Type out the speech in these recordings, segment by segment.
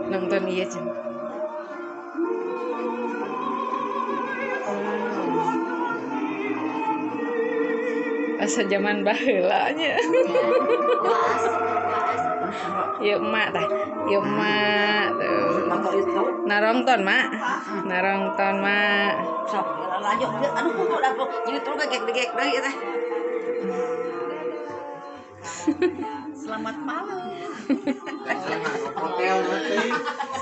nonton iya Cen. Asa zaman baheula nya. Yuk emak tah. Yuk emak tuh. Narongton mak. Narongton mak. Sok lanjut. Aduh udah jadi terus gegek-gegek deui teh. Selamat malam. Hotel nanti.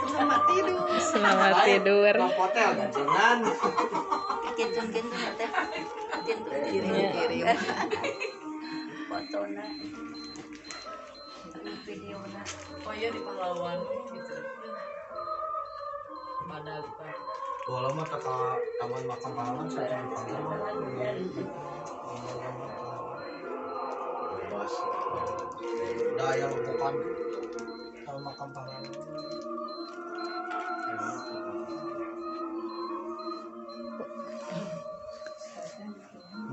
Selamat tidur. Selamat tidur. Hotel jangan. Kincun teh. Kirim. Fotona. Videona. Oh iya di pahlawan gitu. Pada Bola mah ke taman makam pahlawan saya di pahlawan. Bebas. Daya bukan taman makam pahlawan.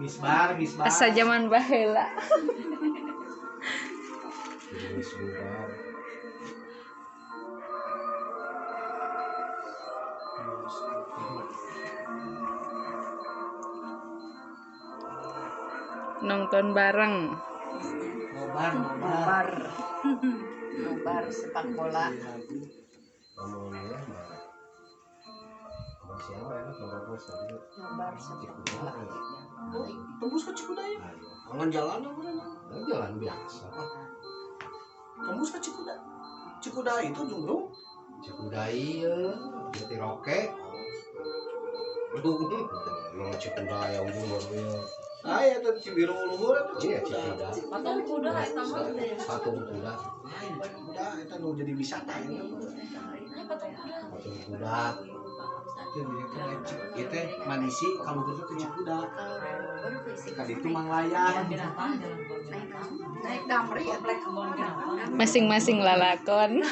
Misbar. Asa zaman baheula. Misbar. Nonton bareng. Nobar sepak bola. Nobar sepak bola. Tembus ke Cikudaya. Jangan jalan jalan biasa. Tembus ke Cikuda. Cikuda itu Jumbrung. Cikudai ya, jadi roke. Aduh, Emang Cikudai yang ujung-ujungnya. saya tuh Cibiru luhur itu Iya, Cikuda. Cikudai. patung kuda eta mah. Patung kuda. Udah, itu nu jadi wisata ini. Ini patung kuda. Patung kuda. Itu manisi kalau gitu ke Cikuda. Kali itu Manglayang. Naik damri ya black Masing-masing lalakon.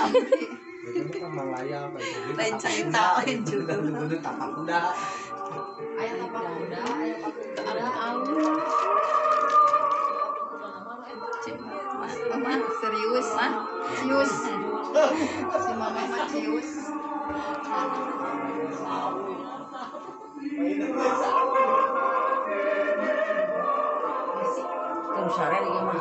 Itu kan Manglayang lain cerita lain juga. Bener tapak kuda. Aya tapak kuda, aya patung kuda. Mama serius mah cius si mama mah cius terus sare lagi mah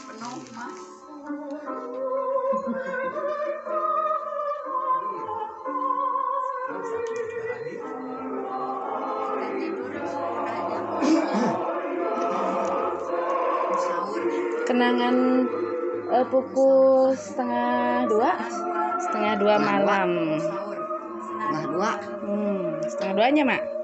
penuh mas Kenangan pukul setengah dua malam. setengah dua Setengah duanya mak.